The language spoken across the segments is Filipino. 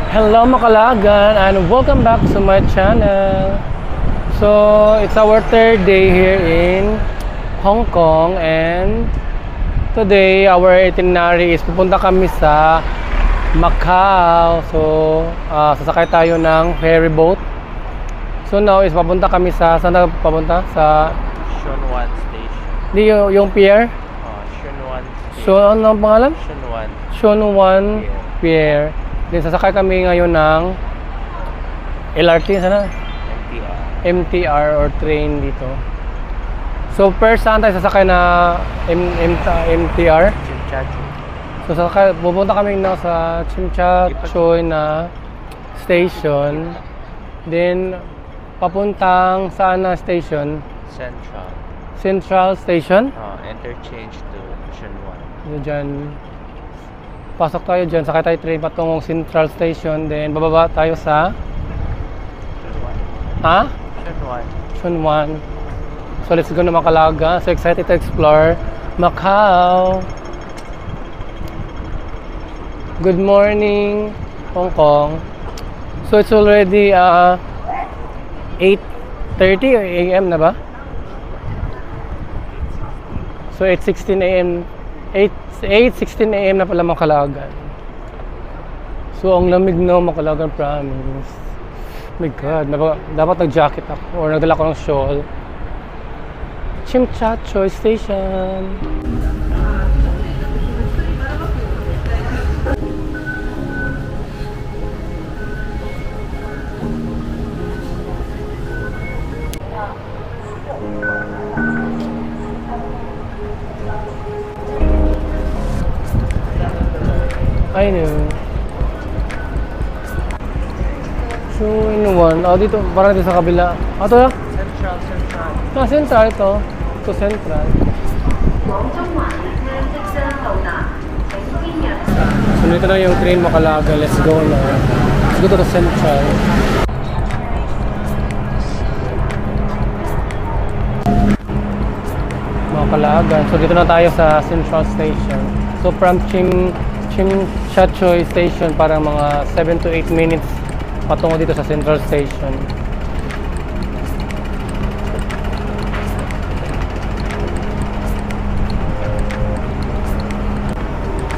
Hello Makalagan and welcome back to my channel. So it's our third day here in Hong Kong and today our itinerary is pupunta kami sa Macau. So sasakay tayo ng ferry boat. So now is papunta kami sa saan tayo papunta? Sa Shun Wan Station. Di yung pier? Shun Wan Station. So ano ang pangalan? Shun Wan. Shun Wan Pier. Then sasakay kami ngayon ng LRT sana? MTR or train dito. So first saan tayo sasakay na MTR? Chimchachu. So sasakay, pupunta kami na sa Chimchachoy na station. Then papuntang saan na station? Central. Central Station? Interchange to Shun Wan. So dyan, pasok tayo dyan, sakay tayo train patungong Central Station. Then bababa tayo sa Shun Wan. ha? Shun Wan. Shun Wan. So let's go na Makalaga. So excited to explore Macau. Good morning Hong Kong. So it's already 8:30 AM na ba? So 8:16 AM 8:16 AM na pala Makalagan. So ang lamig no Makalagan, promise. Oh my God, dapat nag-jacket ako or nagdala ko ng shawl. Chimchachoy Station. I know. So, in one. Dito, parang dito sa kabila. Ito na? Central. Central ito. Ito, Central. So, dito na yung train Makalaga. Let's go na. Let's go to the Central. Makalaga. So, dito na tayo sa Central Station. So, from Chimchachoy Station, parang mga 7 to 8 minutes patungo dito sa Central Station.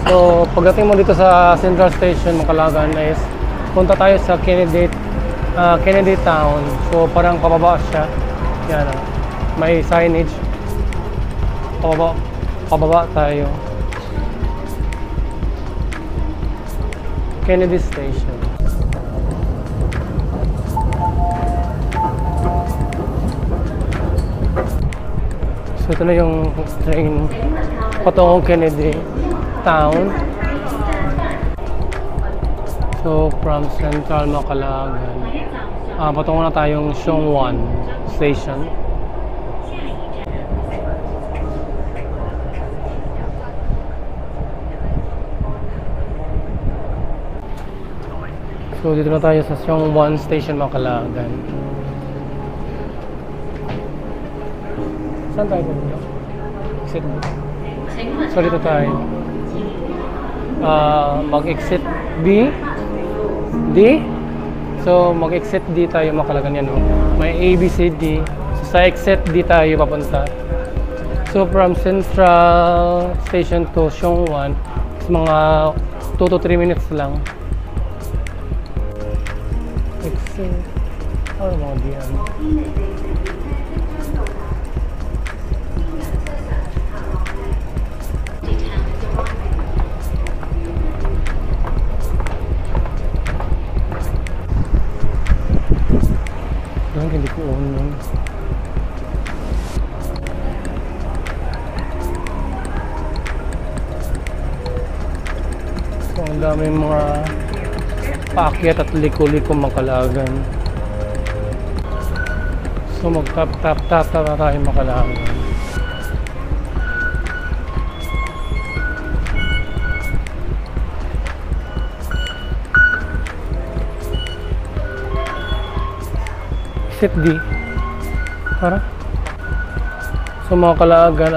So, pagdating mo dito sa Central Station, Makalagan, is punta tayo sa Kennedy Town. So, parang pababa siya. Yan, may signage. Pababa tayo. Kennedy Station. So ito na yung train patungong Kennedy Town. So from Central Makalagan, patungo na tayong Shun Wan Station. So dito na tayo sa Shun Wan Station, Makalagan. Saan tayo pupunta? Exit B. So dito tayo. Mag-exit B. D. So mag-exit D tayo, Makalagan yan. May A, B, C, D. So sa exit D tayo papunta. So from Central Station to Shun Wan, mga 2 to 3 minutes lang. Exit. Ano mga diyan? Hindi ko on yun. So ang daming mga paakyat at liko-liko Makalagan. So mag-tap na tayo Makalagan. Exit D. Para? So mga Kalaagan,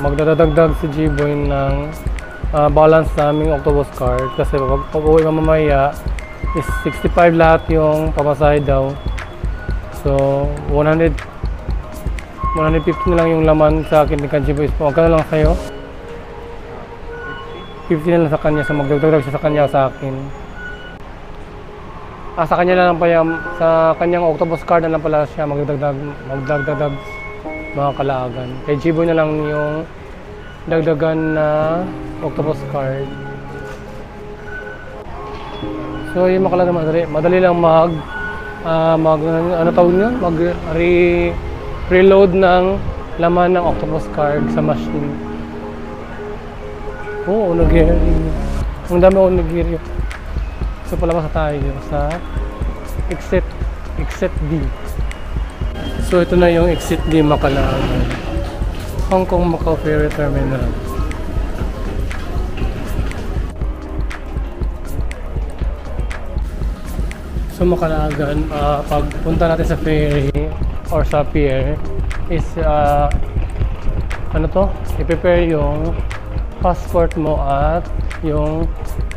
magdadagdag si G-Boy ng balance naming octopus card kasi pag uwi mamaya is 65 lahat yung pamasahe daw. So 150 na lang yung laman sa akin ni Kanji Boys. Magkano lang sa'yo? 50 na lang sa kanya. So magdagdag siya sa kanya sa akin. Sa kanya na lang pa yan. Sa kanyang octopus card na lang pala siya magdagdag mga kalaagan. Kay Jiboy na lang yung dagdagan na octopus card. So yung makalaga madali lang ano tawag nyo? Reload ng laman ng octopus card sa machine. Oo, onigiri. Ang dami onigiri. So palabas na tayo sa exit D. So ito na yung exit D Macalagan, Hong Kong Macau Ferry Terminal. So Macalagan, pag punta natin sa ferry or sa pier is ano to? I-prepare yung passport mo at yung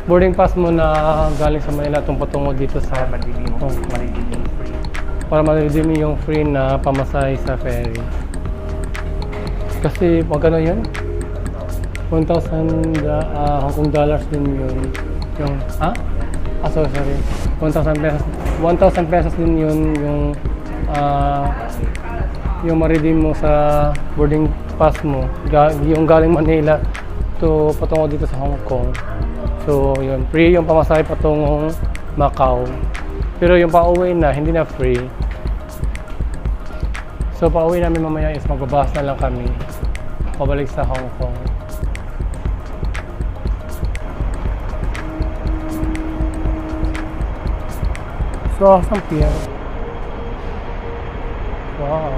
boarding pass mo na galing sa Manila patungo dito sa Hong Kong. Para ma-redeem yung free na pamasahe sa ferry. Kasi magkano yun? 1,000 Hong Kong dollars din yun. Yung, sorry. 1,000 pesos. 1,000 pesos din yun yung ma-redeem mo sa boarding pass mo. Yung galing Manila to patungo dito sa Hong Kong. So, yun. Free yung pamasahe patungong Macau. Pero yung pauwi na, hindi na free. So, pauwi namin mamaya is magbabas na lang kami. Pabalik sa Hong Kong. So, saan pier? Wow.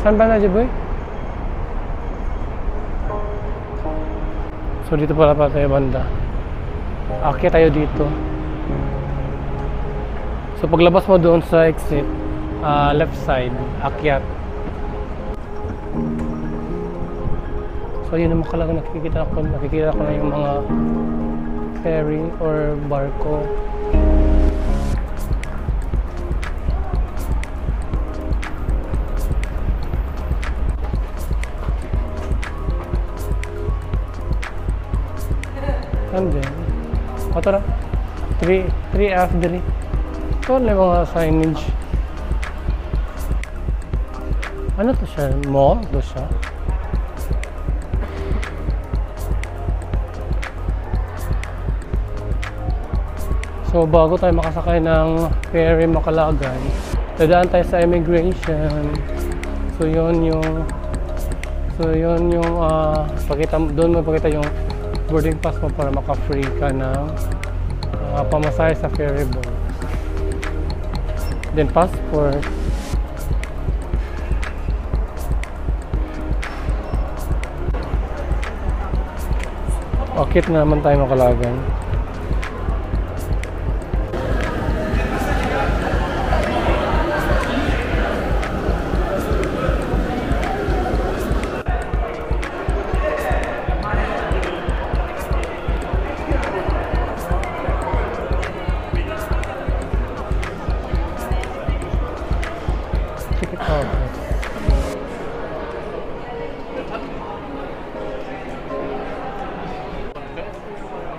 Saan ba na, Jiboy? So dito pala tayo banda. Akyat tayo dito. So paglabas mo doon sa exit, left side, akyat. So yun naman talaga nakikita ko na yung mga ferry or barko. And then, ito na 3F dali. Ito na yung mga signage. Ano to siya? Mall? Ito siya. So bago tayo makasakay ng ferry Macalagan, dadaan tayo sa immigration. So yun yung doon mo pakita yung boarding pass mo para maka-free ka ng pamasahe sa ferry boat. Then passport. Akit na naman tayo Macalagan.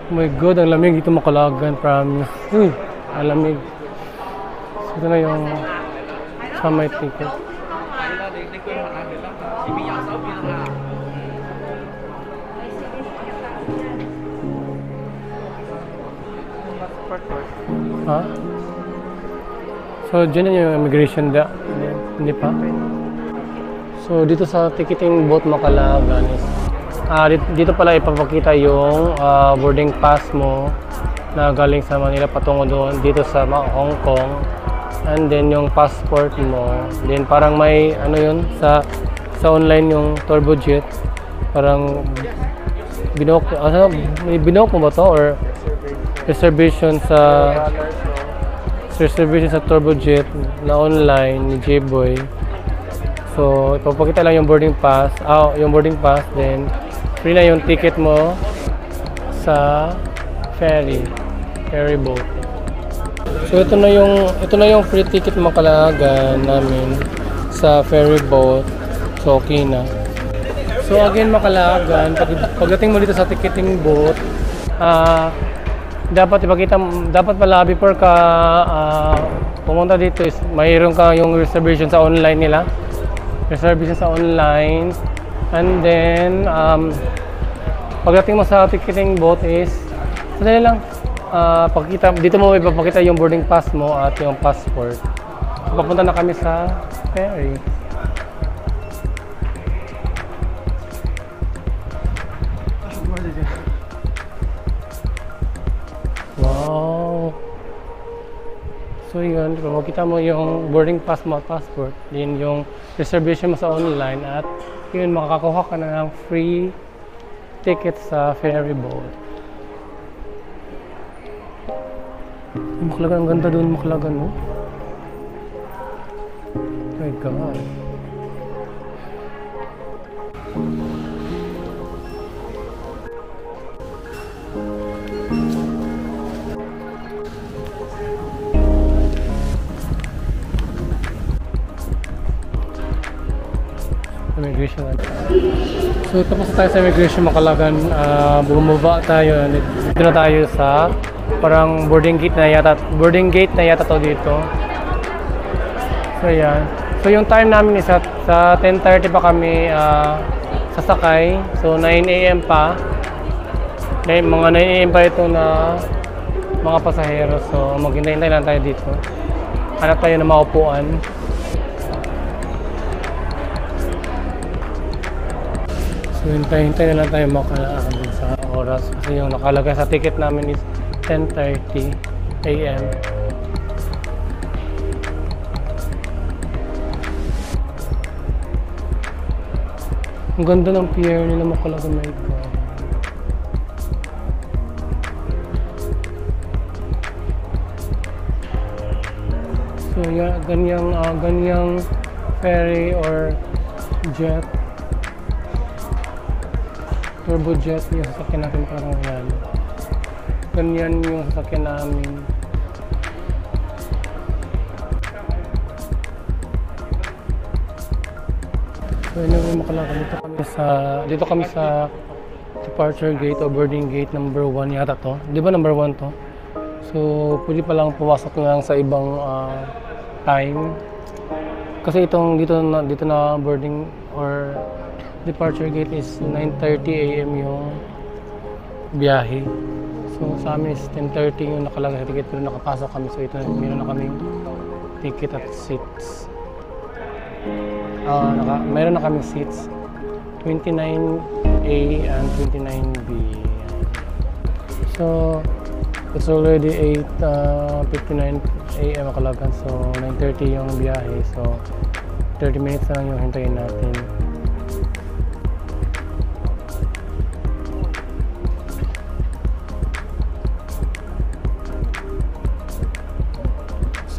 Oh my god, ang lamig dito Macalagan, promise. Uy, ang lamig. So, ito na yung sa my ticket. Ha? So, dyan yung immigration da. Hindi pa. So, dito sa ticketing boat Macalagan is dito pala ipapakita yung boarding pass mo na galing sa Manila patungo doon dito sa Hong Kong, and then yung passport mo, then parang may ano yun sa online yung turbojet, parang binook mo ba to or reservation sa turbojet na online ni J-Boy. So ipapakita lang yung boarding pass, then free na yung ticket mo sa ferry boat. So ito na yung free ticket Makalagan namin sa ferry boat. So okay na. So again Makalagan, pagdating mo dito sa ticketing boat, dapat pala before ka pumunta dito is mayroon ka yung reservation sa online nila. Reservation sa online. And then pagdating mo sa ticketing boat is sadali lang. Dito mo ipapakita yung boarding pass mo at yung passport. So, papunta na kami sa ferry. Wow! So yun, makita mo yung boarding pass mo at passport, din yung reservation mo sa online, at yun, makakakuha ka na ng free ticket sa ferry boat. Makalagan, ang ganda doon Makalagan, no? Oh my God. Immigration. So tapos na tayo sa immigration Makalagan, bumaba tayo, dito na tayo sa parang boarding gate na yata to dito. So yan. So yung time namin is sa 10:30 pa kami sasakay. So 9 AM pa. Mga 9 AM pa ito na mga pasahero. So maghintay lang tayo dito. Hanap tayo ng maupuan. So hintay na lang tayo Makalagan sa oras kasi yung nakalagay sa ticket namin is 10:30 AM. Ang ganda ng pier nila Makalagan, my God. So yeah, ganyang ferry or jet, turbo jet yung sasakyan natin, parang yan. Ganyan yung sasakyan namin. So anyway, Makalagan, dito kami sa departure gate o boarding gate number 1 yata to. Di ba number 1 to? So pwede pa lang pumasok na lang sa ibang time. Kasi dito na boarding or departure gate is 9:30 AM yung biyahe. So sa amin is 10:30 yung nakalagay sa ticket, pero nakapasok kami. So ito, meron na kaming ticket at seats. Meron na kaming seats 29A and 29B. So it's already 8:59 AM Makalagan. So 9:30 yung biyahe. So 30 minutes na lang yung hintayin natin.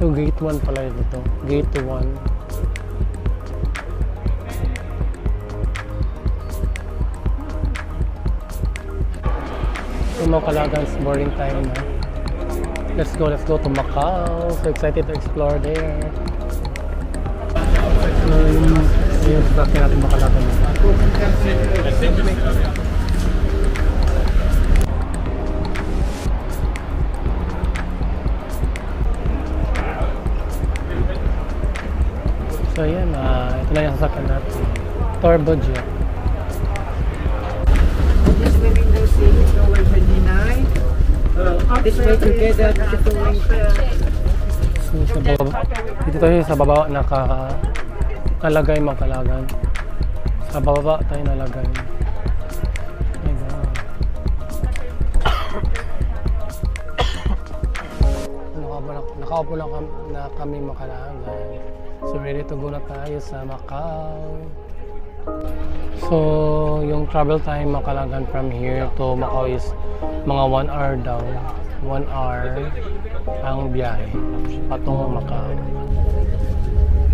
So gate 1 pala ito. Gate 1. So Makalagan's boarding time na. Let's go to Macau. So excited to explore there. So yung sasakyan natin Makalagan. So yan, ito na yung sasakyan natin. Turbo jet. This window seat is over 29. This way together, So sa baba, dito tayo sa baba nakalagay Makalagan. Sa baba tayo nalagay. My God. Nakaupo lang na kami Makalagan. So ready to go na tayo sa Macau. So yung travel time Makalagan from here to Macau is mga 1 hour daw. 1 hour ang biyahe patungong Macau.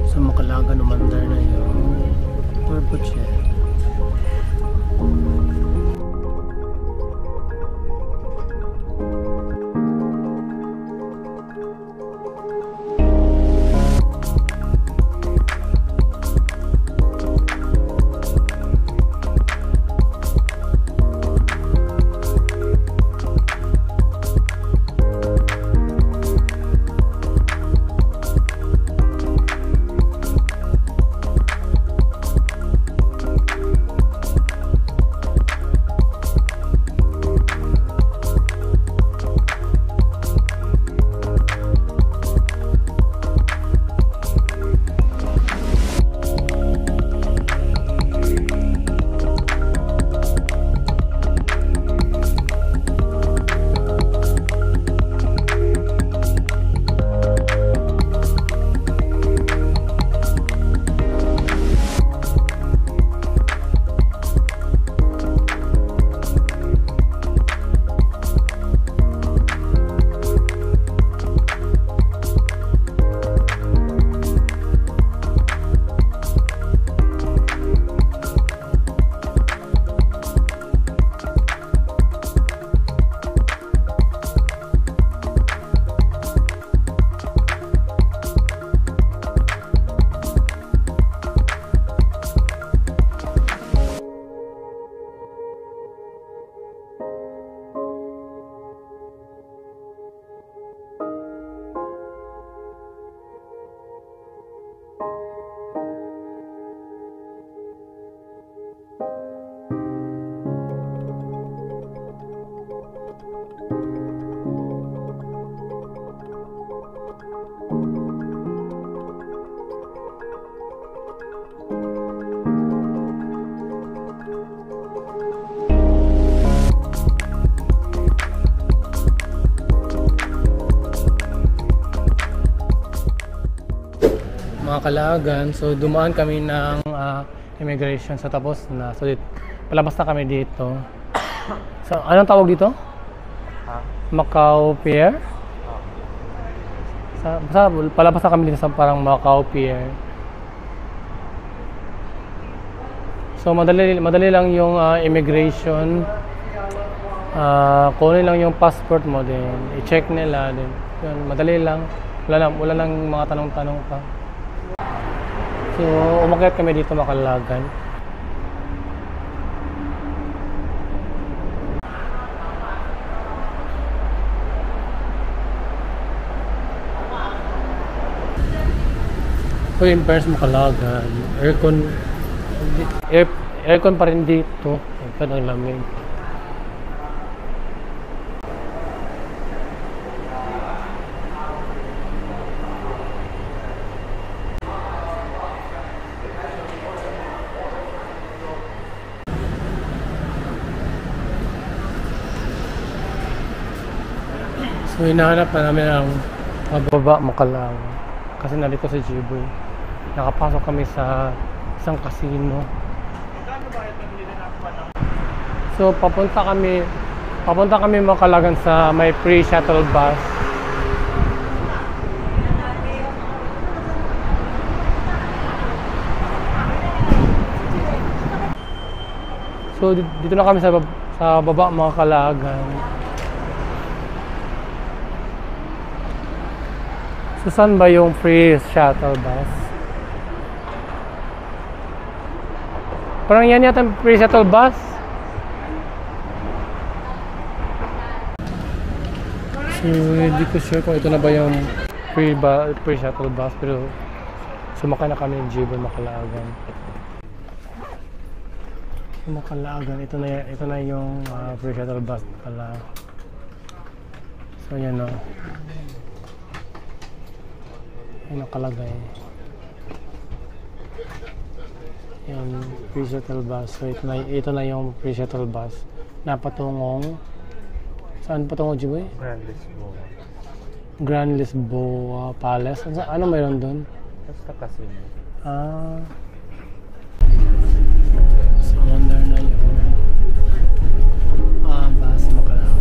So Makalagan, umandar na yung turbo jet. mga kalagan. So dumaan kami ng immigration. So tapos na. So palabas na kami dito. So anong tawag dito? Ha? Macau Pier? Basta palabas na kami dito sa parang Macau Pier. So madali lang yung immigration. Kunin lang yung passport mo din. I-check nila din. Yun, madali lang. Wala lang mga tanong-tanong pa. So umakyat kami dito Makalagan. So in Paris Makalagan, aircon pa rin dito. Ito ang lamig. So hinahanap na namin ang pababa Makalagan kasi nandito sa Jiboy. Nakapasok kami sa isang casino. So papunta kami Makalagan sa may free shuttle bus. So dito na kami sa baba Makalagan. So saan ba yung free shuttle bus? Parang yan yata yung free shuttle bus. So hindi ko sure kung ito na ba yung free shuttle bus, pero sumakay na kami ng Jiboy Makalagan. Makalagan, ito na yung free shuttle bus pala. So yan o. Ay nakalagay yung free shuttle bus. So ito na yung free shuttle bus na patungong saan patungong Jiboy? Grand Lisboa Palace. Ano mayroon doon? Basta casino. So under na yung bus Makalagan.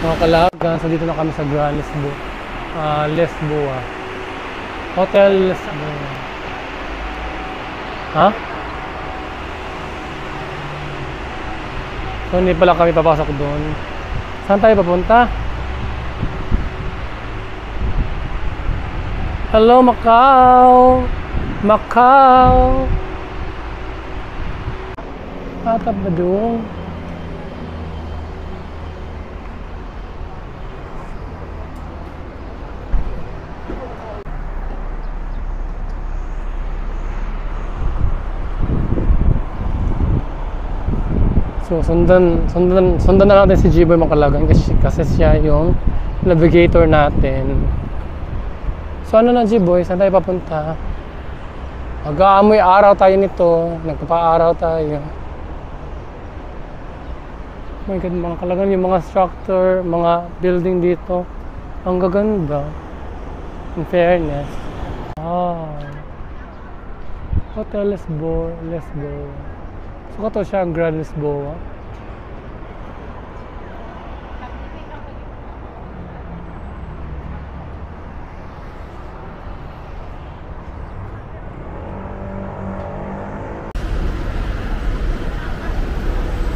Mga kalagan, so dito na kami sa Grand Lisboa. Hotel Lisboa. Ha? So hindi pala kami papasok doon. Saan tayo papunta? Hello Macau! Macau! Hatap na doon. So sundan na natin si G-Boy Makalagan kasi siya yung navigator natin. So ano na G-Boy, saan tayo papunta? Mag-aamoy araw tayo nito, nagpapaaraw tayo. Oh my God, mga Kalagan, yung mga structure, mga building dito, ang gaganda. In fairness. Hotel Lisboa. So kato siya ang Grand Lisboa.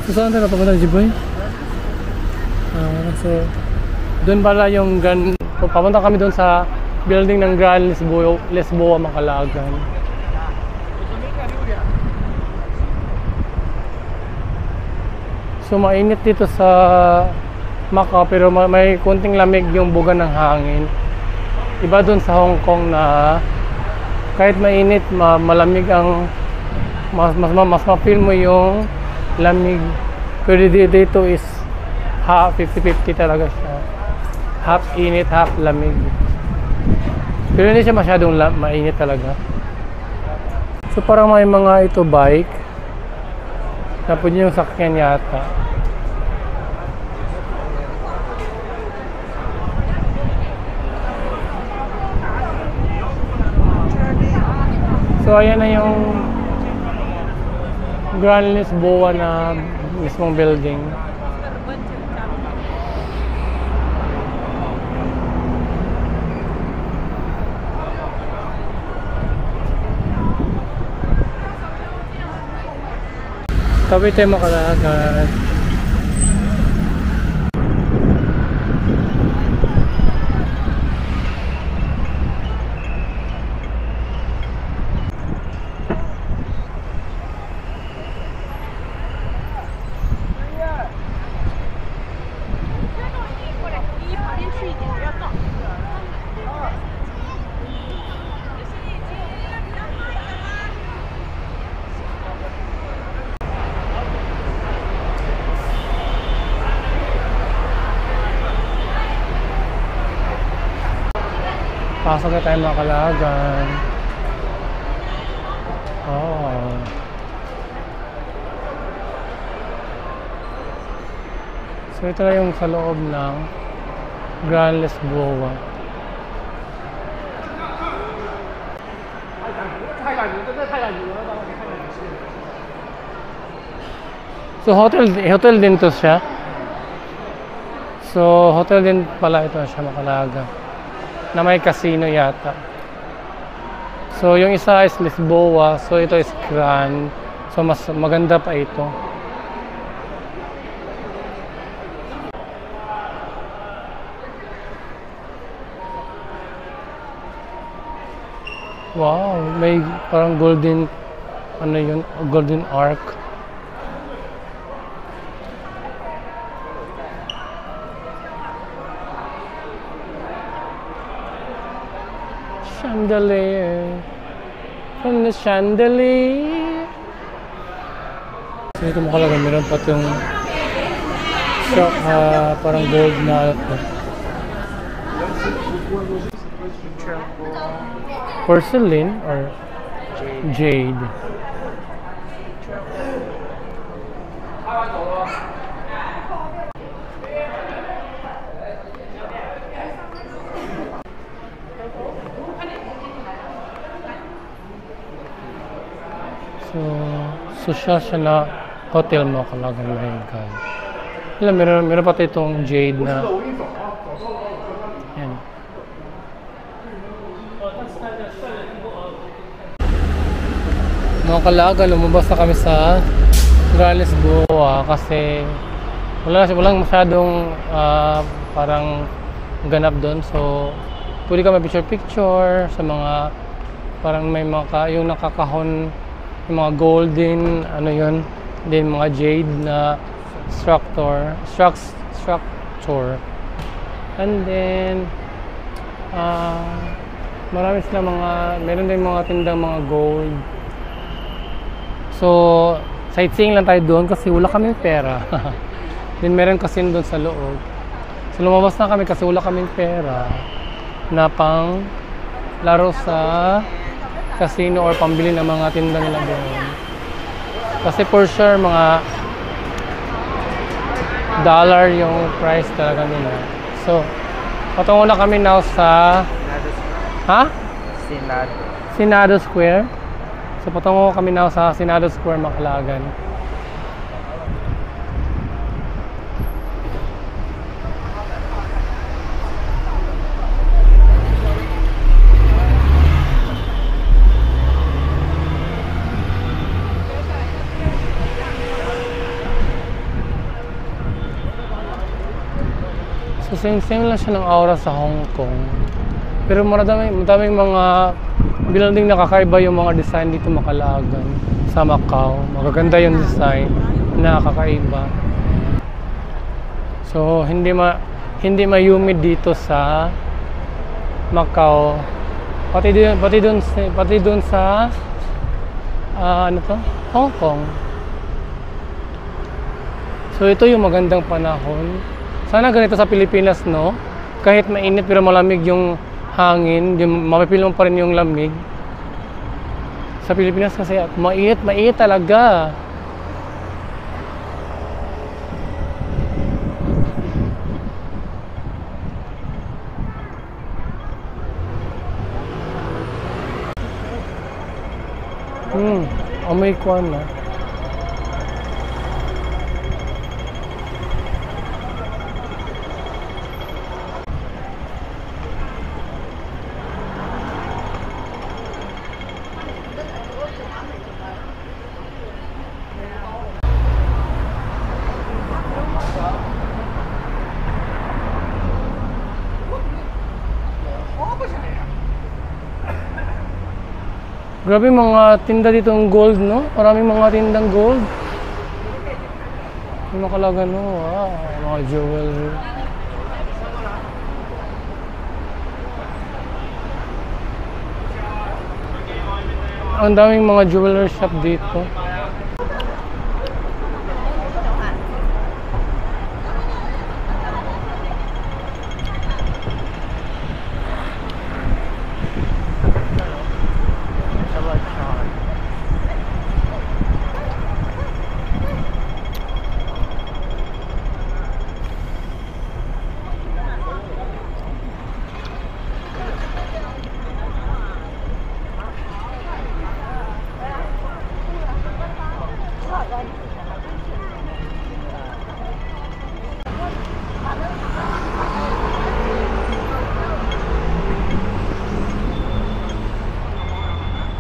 So saan tayo papunta, G-Boy? So doon pala yung papunta kami doon sa building ng Grand Lisboa Makalagan. So mainit dito sa Macau pero may konting lamig yung buga ng hangin. Iba doon sa Hong Kong na kahit mainit, malamig ang mas ma-feel mo yung lamig. Pero dito is 50-50 talaga siya. Half init, half lamig. Pero hindi siya masyadong mainit talaga. So parang may mga ito bike. Tapos yung sakyan yata. So ayan na yung Grand Lisboa na mismong building. Tabi tayo Makalagan. Pasok na tayo Makalagan. So ito na yung sa loob ng Grand Lisboa. So hotel din to siya. So hotel din pala ito siya Makalagan. Na may casino yata. So yung isa is Lisboa, so ito is Grand. So mas maganda pa ito. Wow, may parang golden ano yun, golden arc. Chandelier from the chandelier. So ito Makalagan, meron pa itong parang gold na porcelain or jade. So siya na hotel Makalagan na yun guys. Meron pa itong jade na yan. Makalagan, lumabas na kami sa Grand Lisboa kasi walang masyadong parang ganap doon. So pwede ka mag-picture sa mga parang may mga yung nakakahon, yung mga golden ano yun, din mga jade na structure, and then marami sila meron din mga tindang mga gold. So sightseeing lang tayo doon kasi wala kaming pera. Then meron kasi doon sa loob. So lumabas na kami kasi wala kaming pera na pang laro sa casino or pambili ng mga tinda nila doon. Kasi for sure mga dollar yung price talaga nila. So patungo na kami now sa Senado Square. So patungo kami now sa Senado Square, Macalagan. So same lang siya ng aura sa Hong Kong. Pero madaming mga building na kakaiba yung mga design dito Macalagan sa Macau. Magaganda yung design na kakaiba. So hindi ma-humid dito sa Macau. Pati doon sa Hong Kong. So ito yung magandang panahon. Sana ganito sa Pilipinas, no? Kahit mainit pero malamig yung hangin, mapipil mo pa rin yung lamig. Sa Pilipinas kasi mainit talaga. Amoy kwan na. Grabe mga tinda dito ng gold, no? Maraming mga tindang gold. Yung Macalagan, no? Wow, mga jewelry. Ang daming mga jewelry shop dito.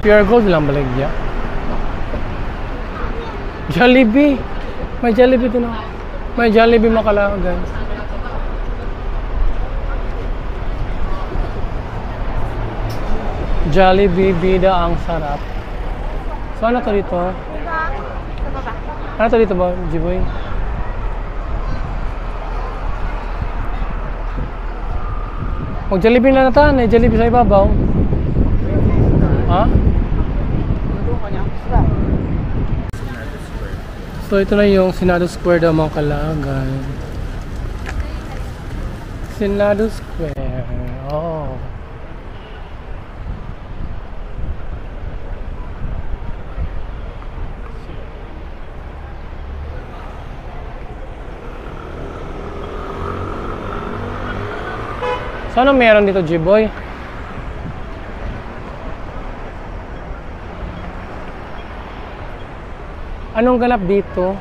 Pure gold lang baligya. Jollibee. May Jollibee doon. May Jollibee Macalagan. Jollibee, bida ang sarap. So ano to dito? Ano to dito ba, Jiboy? Mag-Jollibee na natin. Jollibee sa ibabaw. Ha? So ito na yung Senado Square daw Macalagan. Senado Square. Oh. So ano meron dito, G-Boy? Anong ganap dito?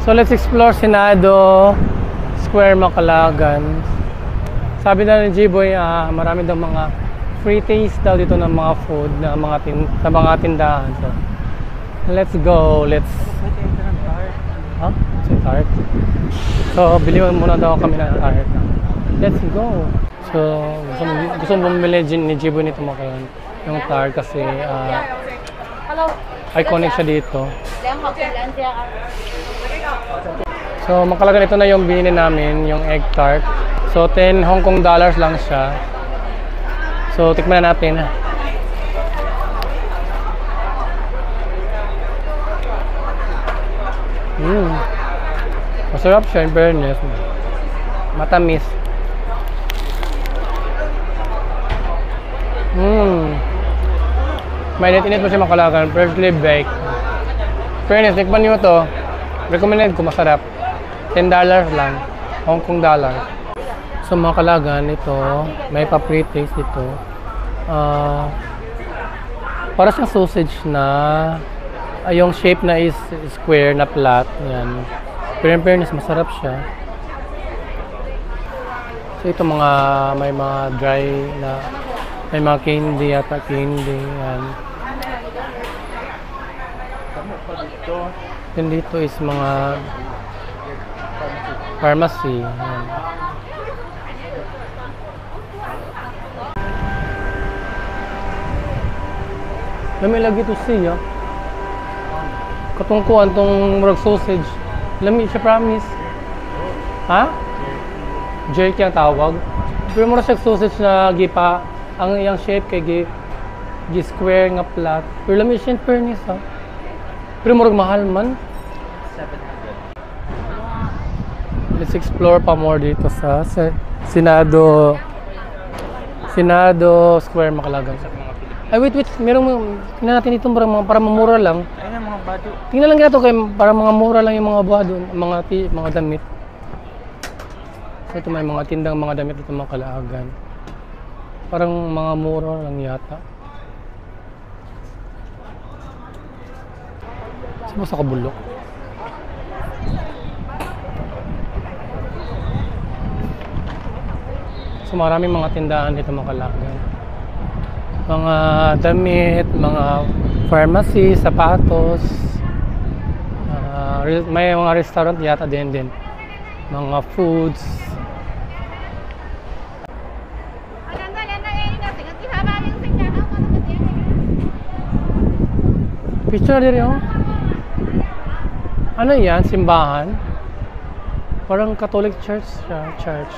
So let's explore Senado Square Macalagan. Sabi na ni G-Boy, marami daw mga free taste daw dito ng mga food na mga tindahan. So let's go. Tart. So bili muna daw kami ng tart. Let's go. So gusto mo bumili ni G-Boy nito makayon yung tart kasi iconic siya dito. So Macalagan, ito na yung binili namin, yung egg tart. So 10 Hong Kong dollars lang siya. So tikman na natin. Masarap siya, in fairness. Matamis. Mainit-init mo siya makalagan. Freshly baked. Fairness, tikman nyo to. Recommended ko, masarap. $10 lang. Hong Kong dollar. So mga kalagan, ito, may pa-pre-taste ito. Para siyang sausage na yung shape na is square na flat. Yan. Pero in fairness, masarap siya. So ito mga, may mga dry na, may mga candy yata, candy. Yan. Then dito is mga pharmacy. Yan. Lami lagi ito siya. Katungkuan tong murag sausage. Lami siya, promise. Ha? Jerky ang tawag. Pero murag siya sausage na gipa. Ang iyang shape kay gi square nga flat. Pero lami siya in fairness, ha. Pero murag mahal man. 700. Let's explore pa more dito sa Senado Square, Macalagan. Ay, wait. Tingnan natin ito para mamura lang. Ayun ang mga bado. Tingnan lang ito kay para mga mura lang yung mga buha doon, mga damit. So, ito may mga tindang mga damit dito mga Kalaagan. Parang mga mura lang yata. Sino sa kabulok? So, maraming mga tindahan dito mga Kalaagan. Mga damit, mga pharmacy, sapatos, may mga restaurant yata din. Mga foods. Picture din yun. Ano yan? Simbahan? Parang Catholic church siya. Church.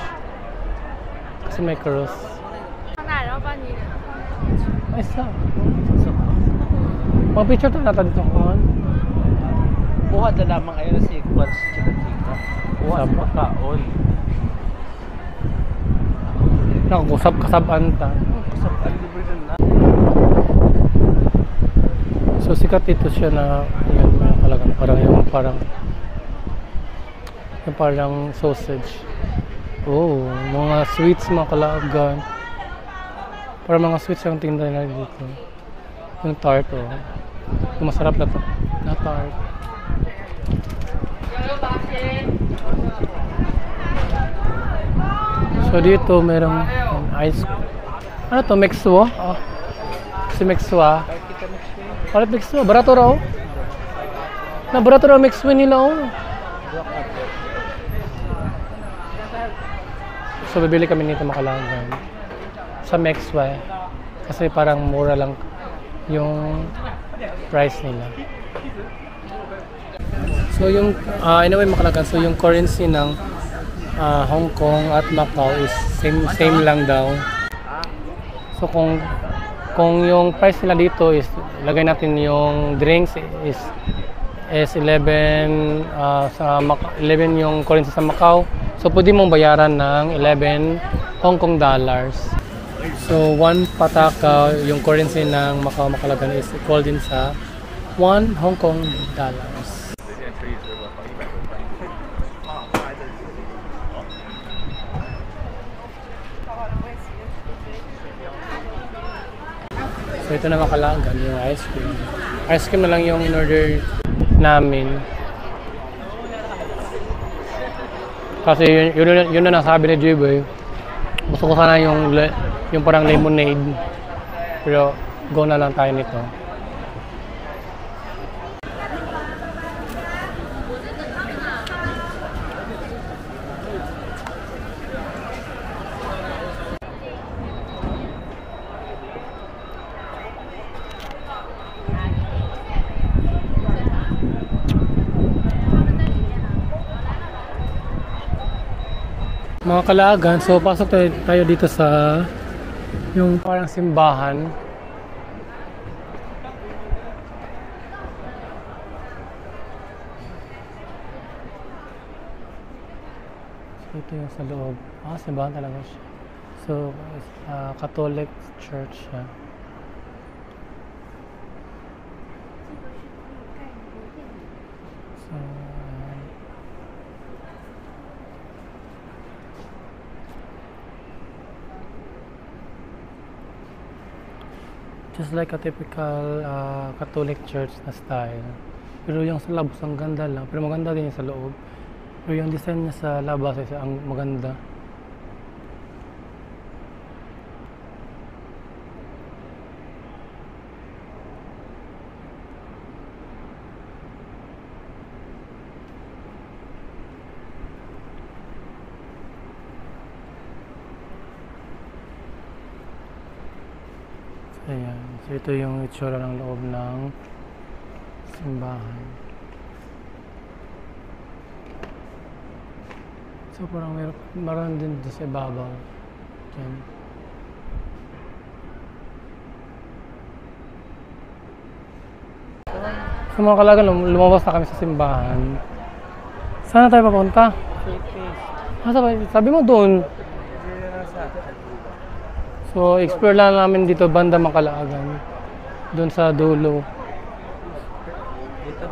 Kasi may cross. Ay, sa. Mag-picture tayo natin dito kawan. Buhat na lamang ayun si Kwan si Chika. Buhat sa pagkaon. Nakakusap-kasabaan ta. Kasabaan libre na. So sikat ito siya na yun, may kalagang parang sausage. Oh, mga sweets mga Kalagan. Para mga sweets yung tinda na dito. Yung tart, oh. Yung masarap na tart. So dito merong ice. Ano to? Mexwa? Oh. Si Mexwa. Palit Mexwa. Barato raw. Na barato raw Mexwa nila, oh. So bibili kami nito Macalagan. Sa Mexwa. Kasi parang mura lang yung price nila. So yung anyway Macalagan, so yung currency ng Hong Kong at Macau is same lang daw. So kung yung price nila dito is lagay natin yung drinks is 11 11 yung currency sa Macau. So pwede mong bayaran ng 11 Hong Kong dollars. So 1 pataka yung currency ng Macau Macalagan is equal din sa 1 Hong Kong dollars. So ito na Macalagan yung ice cream. Ice cream na lang yung in-order namin. Kasi yun na nasabi ni Jiboy. Gusto ko sana yung parang lemonade. Pero go na lang tayo nito. Mga Kalaagan, so pasok tayo dito sa yung parang simbahan. So ito yung sa loob. Simbahan talaga siya. So, Catholic Church siya. So, just like a typical Catholic church na style. Pero yung sa labas ang ganda lang. Pero maganda din yung sa loob. Pero yung design niya sa labas ay ang maganda. Ayan. So ito yung itsura ng loob ng simbahan. So parang meron din dito sa ibabaw. Diyan. So mga kalaga, lumabas na kami sa simbahan. Saan na tayo papunta? Sabi mo doon. So, explore lang namin dito banda Makalaagan. Doon sa dulo. Dito.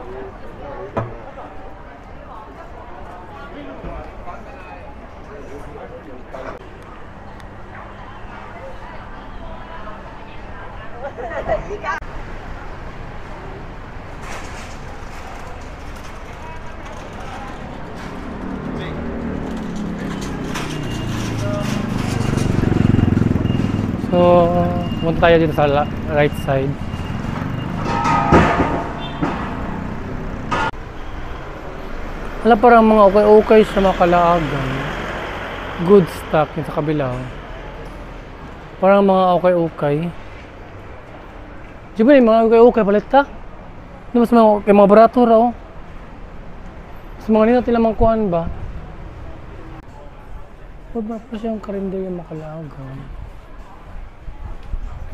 So, pumunta tayo dito sa right side. Wala parang mga okay sa Makalaagan. Good stock yung sa kabila. Parang mga okay. Di ba yung mga okay palit ta? Di ba sa mga barato raw? Sa mga nila tila mangkuhan ba? Ba pa siyang karinder yung Makalaagan.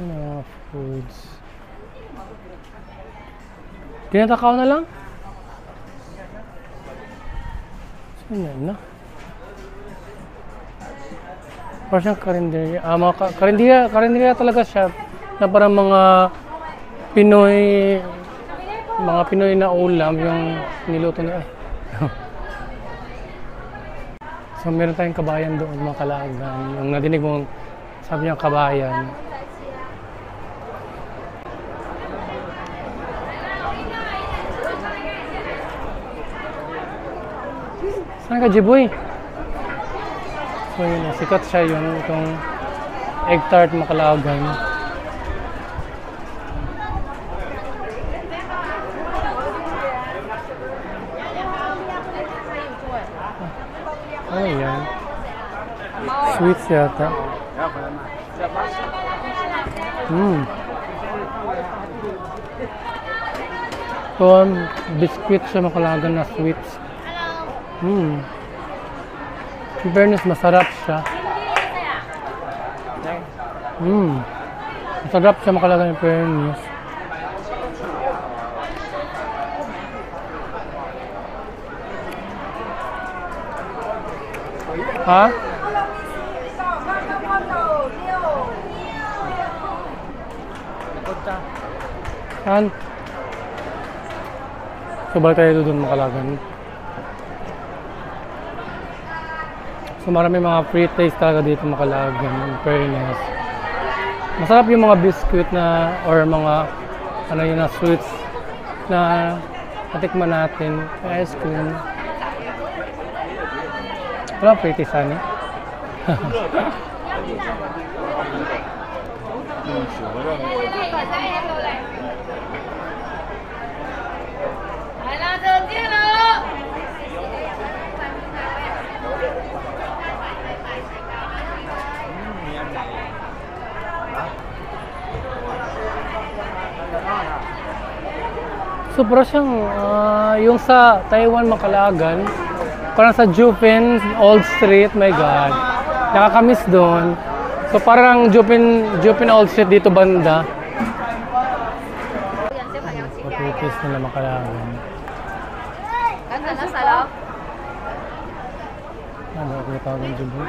Mga foods. Tinatakaw na lang? Saan yan na? Parang siyang karinderya. Mga karinderya talaga siya. Na parang mga Pinoy na ulam yung niluto nila. So meron tayong kabayan doon, mga Kalaagan. Yung nadinig mong sabi niya kabayan. Saan ka, Jiboy? So yun, sikat siya yun, itong egg tart Makalaagan. Ano yan? Sweets yata. So, biscuit siya Makalaagan na sweets. In fairness, masarap siya. Masarap siya Makalaagan in fairness. Ha? Saan? So, balik tayo doon Makalaagan. So marami mga free taste talaga dito Makalaagan, in fairness. Masarap yung mga biscuit na or mga ano yun na sweets na natikman natin. Ice cream. Wala pretty sunny. So parang siyang yung sa Taiwan Makalaagan, parang sa Jupin Old Street, my God, nakakamiss doon. So parang Jupin Old Street dito banda. Papitis nila Makalaagan. Ganda na sa loob. Ano ako tawag ng jubo?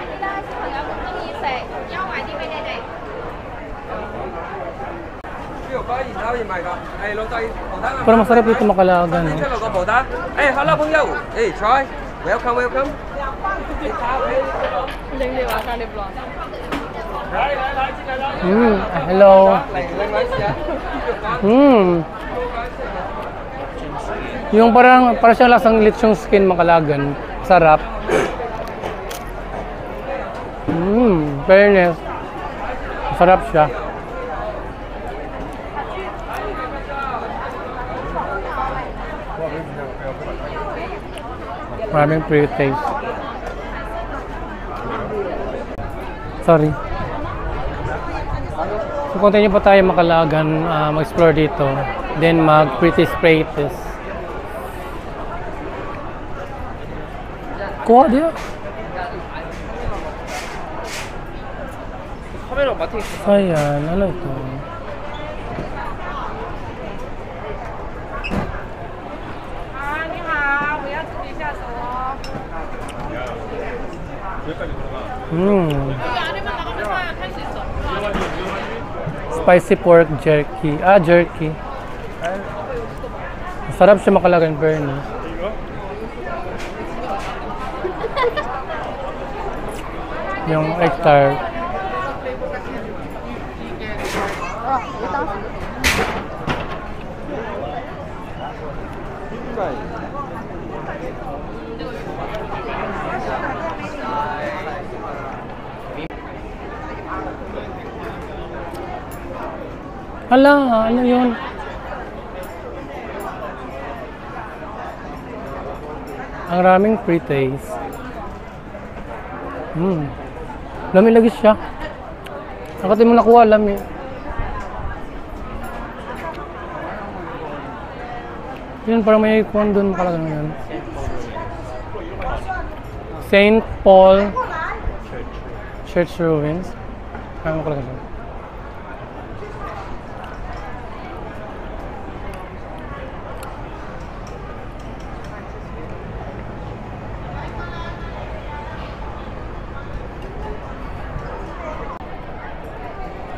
Pero masarap dito Makalagan, no? 好啦，朋友，try welcome welcome。 Hello. Yung parang siyang lasang lechong skin Makalagan. Sarap. Fairness. Sarap siya. Maraming pre-taste. Sorry. So, continue pa tayo Makalagan, mag-explore dito. Then, mag-pre-taste. Kuha dia. Ayan, ano ito? Spicy pork jerky. Jerky. Masarap siya Makalagan, fairness. Yung egg tart. Hala, ano yun? Ang raming pre-taste. Lami lagi siya. Nakati mo nakuha, lami. Yun, parang may icon doon Makalagan yun. St. Paul Church Ruins. Parang Makalagan yun.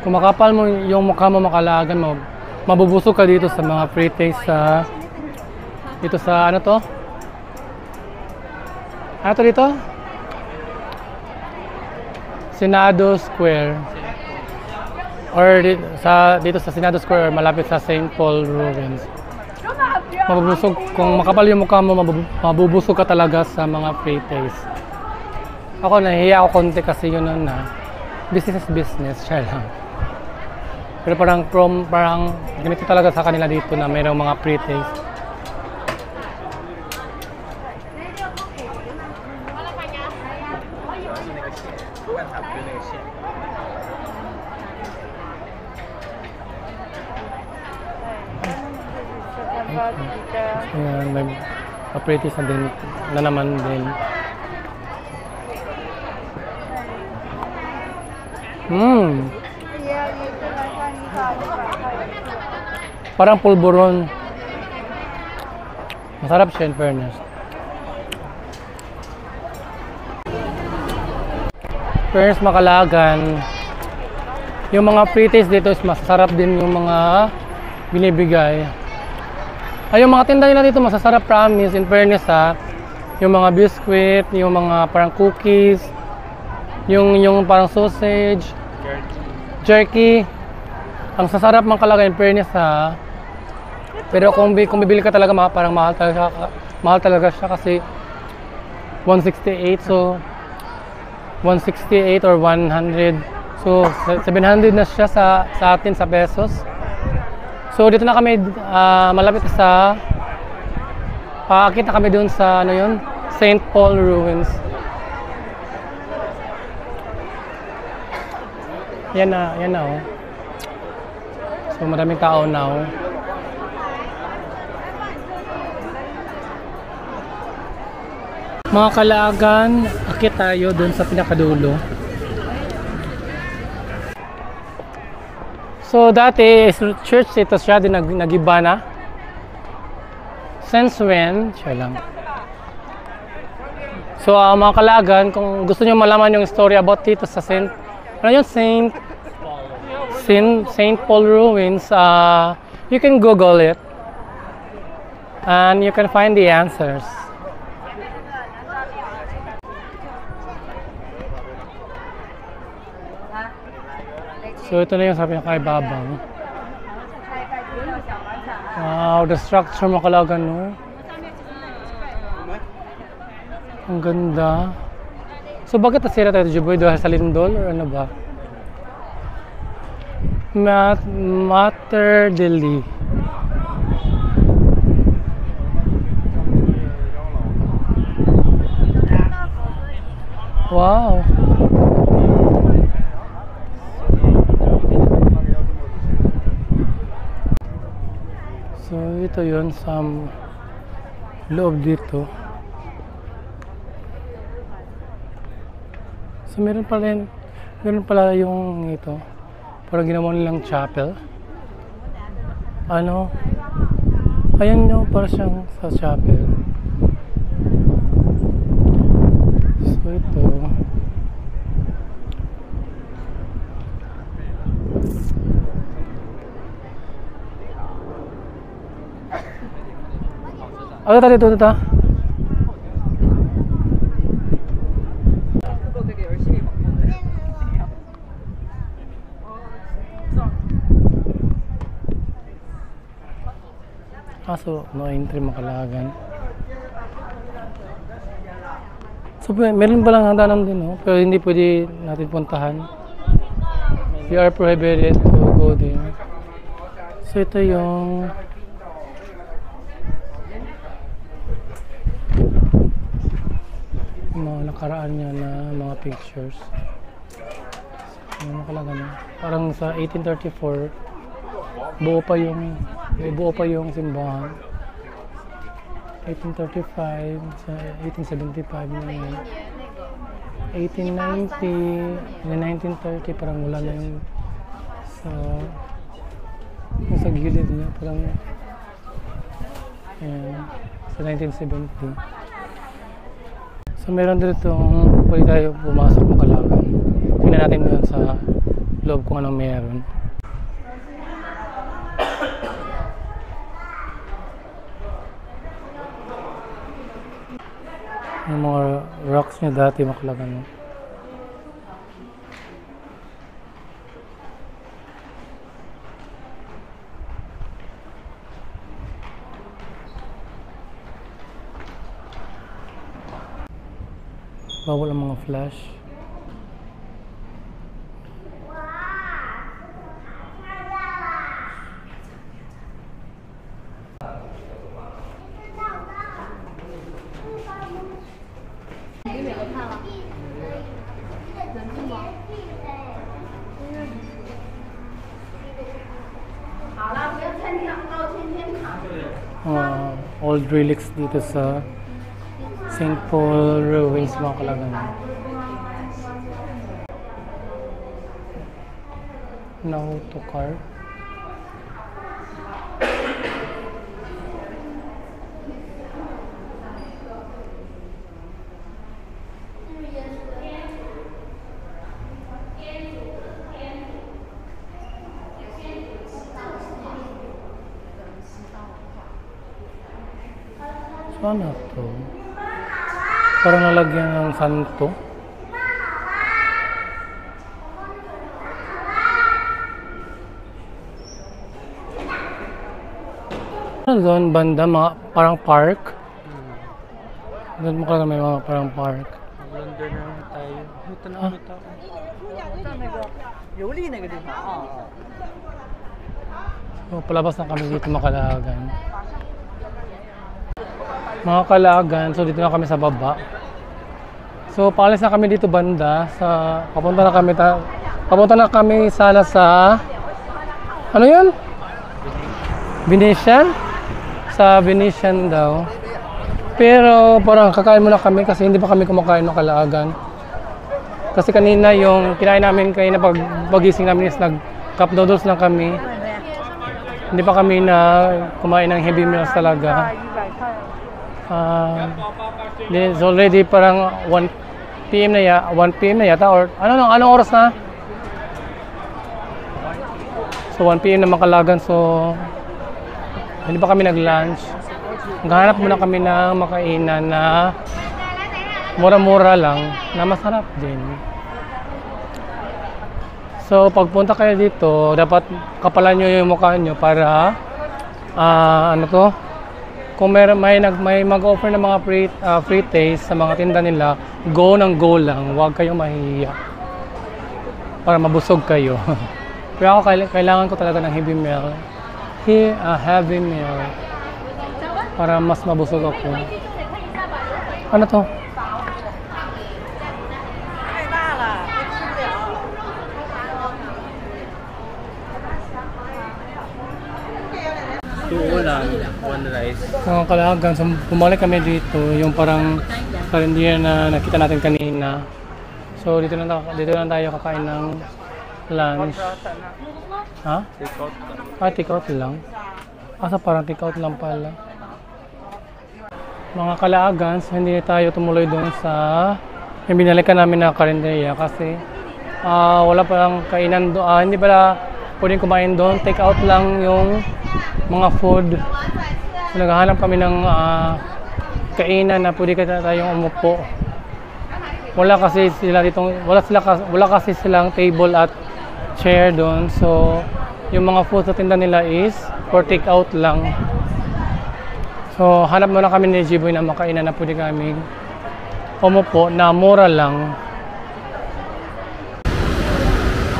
Kung makapal mo yung mukha mo Makalagan mo, mabubusog ka dito sa mga pre-taste sa dito sa ano to? Ano to dito? Senado Square. Or dito sa Senado Square malapit sa St. Paul Ruins. Mabubusog kung makapal yung mukha mo, mabubusog ka talaga sa mga pre-taste. Ako nahihiya ako konti kasi yun na business is business, siya lang. Pero parang ganito talaga sa kanila dito na mayroong mga pre-taste. Ayan, may pa-pre-taste na din na naman din. Parang pulburon. Masarap siya in fairness. Fairness Makalagan. Yung mga pre-taste dito is masasarap din yung mga binibigay. Ay, yung mga tinda nila dito masasarap, promise, in fairness ha. Yung mga biscuit, yung mga parang cookies, yung parang sausage, jerky. Ang sasarap Makalagan, in fairness ha. Pero kung bibili ka talaga, parang mahal talaga siya kasi 168, so 168 or 100, so 700 na siya sa atin sa pesos. So dito na kami malapit sa paakit na kami doon sa ano yun, St. Paul Ruins. Yan na oh. So maraming tao na oh. Mga Kalagan, akit tayo doon sa pinakadulo. So dati church ito siya din nagiba na. Since when? Siya lang. So mga kalagan, kung gusto niyo malaman yung story about dito sa Saint Paul Ruins, you can Google it and you can find the answers. So ito na yung sa pinakaibabang. Wow, the structure mga kalagan, no? Ang ganda. So bakit nasira tayo, Juboy? Dahil sa lindol or ano ba? Mater Dei. Wow. So ito yun sa loob dito. So meron pala yung ito. Parang ginawa nilang chapel. Ano? Ayan nyo, para siyang sa chapel. So ito. Ano tayo dito? So no entry makalagan. So meron palang hangganan din, no? Pero hindi pwede natin puntahan. We are prohibited to go there. So ito yung mga nakaraan niya na mga pictures. Ano makalagan, no? Parang sa 1834 buo pa yung simbahan. 1835 sa 1875 na yun. 1890 1930 parang wala na yung sa gilid niya, parang ayan, sa 1970. So meron dito pwede tayo pumasok ng kalagan. Tingnan natin doon sa loob kung anong meron. Yung mga rocks niya dati makalagan. Bawal ang mga flash. Old relics dito sa St. Paul Ruins mga kalagan. Nahuto car. Ano to? Parang nalagyan ng santo. Ano doon banda? Mga parang park? Doon mo ka may mga parang park. Blunder na lang tayo. Ito na ulit ako. Yuli na ganun. So, palabas na kami dito makalagan. Mga kalagan, so dito na kami sa baba. So paalis na kami dito banda sa papunta na kami sana sa ano 'yun? Venetian? Sa Venetian daw. Pero parang kakain muna kami kasi hindi pa kami kumakain ng kalagan. Kasi kanina yung kinain namin kanina pagising namin is nag-cup noodles lang kami. Hindi pa kami na kumain ng heavy meals talaga. It's already parang 1 PM na 1 PM na yata or anong oras na? So 1 PM na Makalagan, so hindi pa kami nag-lunch. Naghahanap muna kami ng makainan na mura-mura lang na masarap din. So pagpunta kayo dito, dapat kapalan nyo yung mukha nyo para kung may mag-offer ng mga free taste sa mga tinda nila, go lang, huwag kayong mahihiya para mabusog kayo. Pero ako kailangan ko talaga ng heavy meal. Heavy meal para mas mabusog ako. Ano to? Two ulam, one rice. Mga Kalagan, so bumalik kami dito, yung parang karinderya na nakita natin kanina. So dito lang tayo kakain ng lunch. Ha? Take out lang. Parang take out lang pala. Mga Kalagan, so hindi tayo tumuloy doon sa yung binalikan namin na karinderya kasi wala palang kainan doon. Hindi pala pwedeng kumain doon. Take out lang yung mga food. So, naghahanap kami ng kainan na pwede tayong umupo. Wala kasi silang table at chair doon. So yung mga food sa tinda nila is for take out lang. So hanap muna kami ni Jiboy na makainan na pwede kami umupo na mura lang.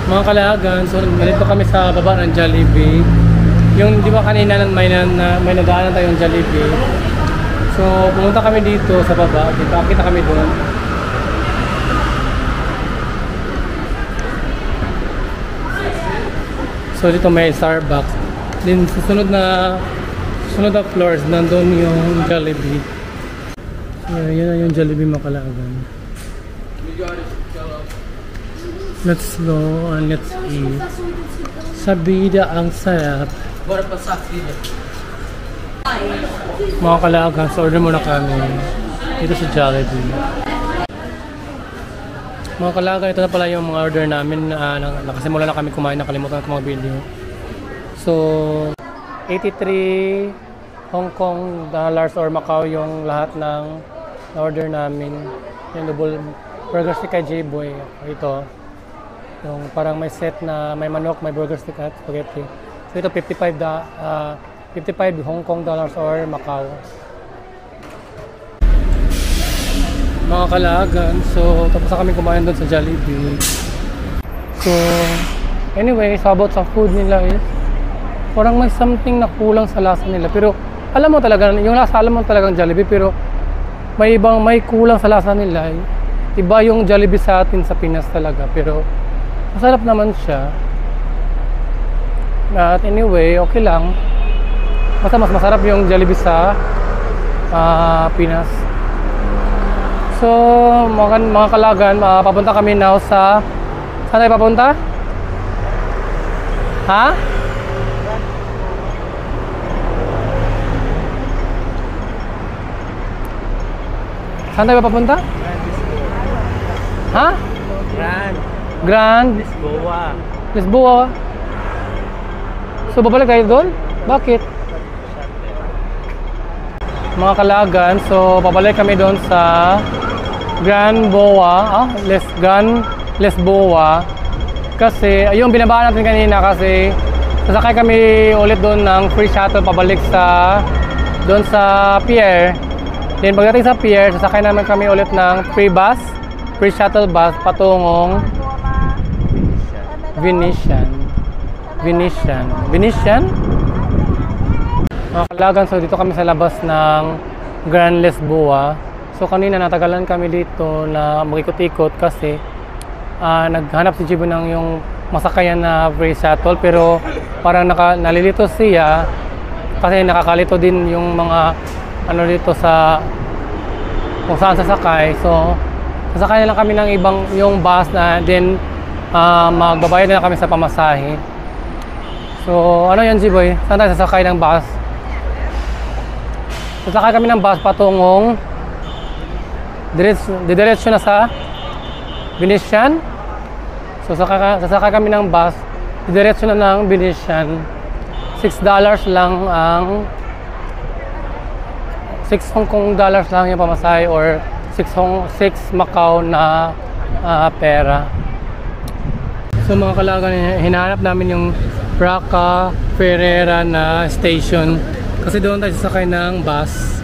Mga Kalagan, so nandito kami sa baba ng Jollibee. Yung di ba kanina may nadaanan tayong Jollibee. So pumunta kami dito sa baba, kita kami doon. So dito may Starbucks. Then susunod na floors nandun yung Jollibee. So yun na yung Jollibee, mga Kalagan. Let's go and let's eat. Sabida ang sarap. Mga Kalagan, so order muna kami dito sa Jollibee. Mga Kalagan, ito na pala yung mga order namin. Nakasimula na kami kumain, nakalimutan ko mga video. So 83 Hong Kong dollars or Macau yung lahat ng order namin. Yung double burger stick kay J-Boy. Ito yung parang may set na may manok, may burger stick at spaghetti. So ito 55 Hong Kong dollars or Macau. Mga Kalagan, so tapos na kami kumain doon sa Jollibee. So anyway, so about sa food nila is parang may something na kulang sa lasa nila. Pero alam mo talaga, yung lasa alam mo talagang Jollibee, pero may kulang sa lasa nila. Iba yung Jollibee sa atin sa Pinas talaga, pero masarap naman siya. At anyway, okay lang. Basta mas masarap yung Jollibee sa Pinas. So, mga Kalagan, papunta kami now sa... Saan tayo papunta? Ha? Saan tayo papunta? Ha? Grand? Lisboa. So, babalik tayo doon? Bakit? Mga Kalagan, so babalik kami doon sa Grand Boa, Lisboa. Kasi, yung binabaan natin kanina kasi sasakay kami ulit doon ng free shuttle pabalik doon sa pier. Then pagdating sa pier, sasakay naman kami ulit ng free shuttle bus patungong Venetian. Mga Kalagan, so dito kami sa labas ng Grand Lisboa. So kanina natagalan kami dito na mag-ikot-ikot kasi naghanap si Jibo ng yung masakayan na free shuttle, pero parang nalilito siya kasi nakakalito din yung mga dito sa kung saan sasakay. So sasakay na lang kami ng yung bus na then magbabayad na lang kami sa pamasahe. So ano yan, Jiboy? Saan tayo sasakay ng bus? Sasakay kami ng bus patungong didiretso na sa Venetian. So sasakay kami ng bus, didiretso na ng Venetian. $6 lang ang 6 Hong Kong dollars lang yung pamasahe or 6 Macau na pera. So mga kalagan, hinahanap namin yung Braca Ferreira na station kasi doon tayo sasakay ng bus.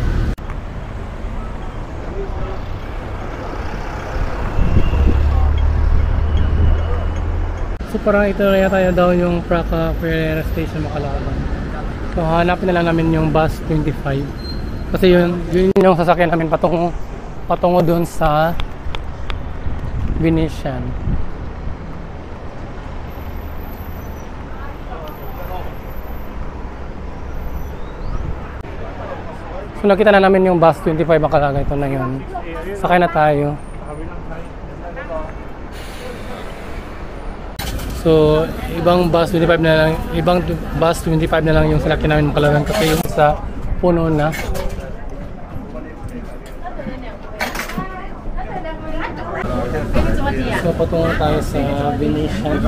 So parang ito na yata daw yung Braca Ferreira station, mga kalaban. So hanapin na lang namin yung bus 25 kasi yun yung sasakyan namin patungo doon sa Venetian. So nakita na namin yung bus 25, makalaga ito na yun. Sakay na tayo. So ibang bus 25 na lang, yung sinakyan namin, makalaga kasi yung sa puno na. So patungo tayo sa Venetian.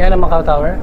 Yan ang Macau Tower.